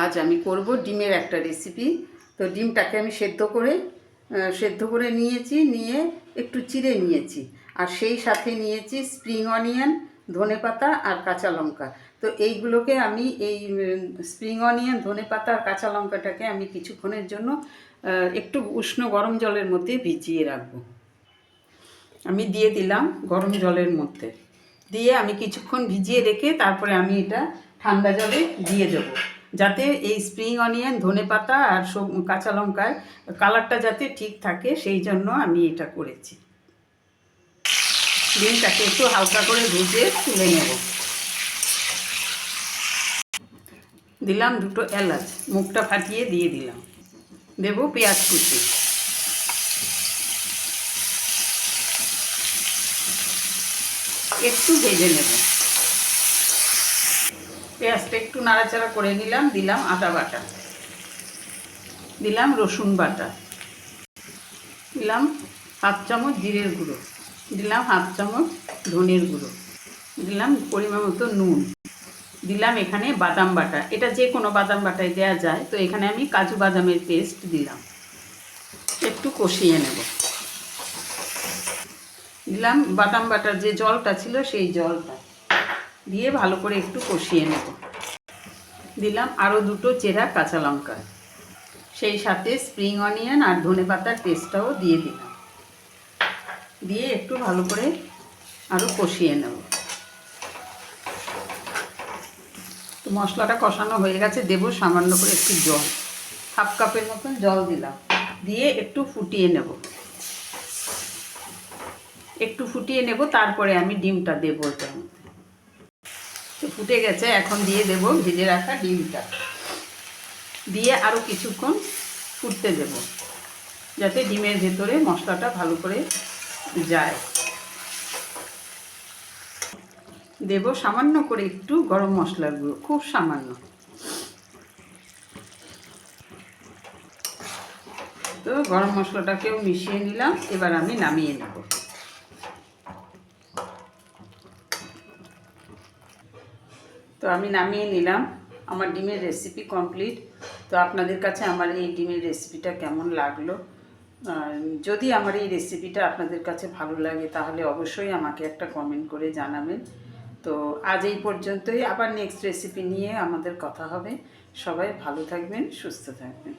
আজ আমি করব ডিমের একটা রেসিপি। তো ডিমটাকে আমি সেদ্ধ করে নিয়েছি, নিয়ে একটু চিড়ে নিয়েছি, আর সেই সাথে নিয়েছি স্প্রিং অনিয়ন, ধনেপাতা আর কাঁচা লঙ্কা। তো এইগুলোকে আমি এই স্প্রিং অনিয়ন, ধনেপাতা আর কাঁচা লঙ্কাটাকে আমি কিছুক্ষণের জন্য একটু উষ্ণ গরম জলের মধ্যে ভিজিয়ে রাখবো। আমি দিয়ে দিলাম গরম জলের মধ্যে, দিয়ে আমি কিছুক্ষণ ভিজিয়ে রেখে তারপরে আমি এটা ঠান্ডা জলে দিয়ে দেবো, যাতে এই স্প্রিং অনিয়ন, ধনেপাতা আর সব কাঁচা লঙ্কার কালারটা যাতে ঠিক থাকে, সেই জন্য আমি এটা করেছি। ডিমটাকে একটু হালকা করে ভেজে তুলে নেব। দিলাম 2টো এলাচ, মুখটা ফাটিয়ে দিয়ে দিলাম। দেব পেঁয়াজ কুচি, একটু ভেজে নেব। পেঁয়াজটা একটু নাড়াচাড়া করে নিলাম। দিলাম আদা বাটা, দিলাম রসুন বাটা, দিলাম 1/2 চামচ জিরের গুঁড়ো, দিলাম 1/2 চামচ ধনের গুঁড়ো, দিলাম পরিমাণ মতো নুন, দিলাম এখানে বাদাম বাটা। এটা যে কোনো বাদাম বাটায় দেওয়া যায়, তো এখানে আমি কাজু বাদামের পেস্ট দিলাম। একটু কষিয়ে নেব। দিলাম বাদাম বাটার যে জলটা ছিল সেই জলটা দিয়ে ভালো করে একটু কষিয়ে নেব। দিলাম আরও 2টো চেরা কাঁচা লঙ্কা, সেই সাথে স্প্রিং অনিয়ন আর ধনেপাতার পেস্টটাও দিয়ে দিলাম। দিয়ে একটু ভালো করে আরও কষিয়ে নেব। তো মশলাটা কষানো হয়ে গেছে, দেব সামান্য করে একটু জল, 1/2 কাপের মতন জল দিলাম। দিয়ে একটু ফুটিয়ে নেব, তারপরে আমি ডিমটা দেবো এটার মধ্যে। তো ফুটে গেছে, এখন দিয়ে দেব ভেজে রাখা ডিমটা, দিয়ে আরও কিছুক্ষণ ফুটতে দেব, যাতে ডিমের ভেতরে মশলাটা ভালো করে যায়। দেব সামান্য করে একটু গরম মশলার গুঁড়ো, খুব সামান্য। তো গরম মশলাটাকেও মিশিয়ে নিলাম। এবার আমি নামিয়ে নেব। তো আমি নামিয়ে নিলাম, আমার ডিমের রেসিপি কমপ্লিট। তো আপনাদের কাছে আমার এই ডিমের রেসিপিটা কেমন লাগলো? যদি আমার এই রেসিপিটা আপনাদের কাছে ভালো লাগে, তাহলে অবশ্যই আমাকে একটা কমেন্ট করে জানাবেন। তো আজ এই পর্যন্তই, আবার নেক্সট রেসিপি নিয়ে আমাদের কথা হবে। সবাই ভালো থাকবেন, সুস্থ থাকবেন।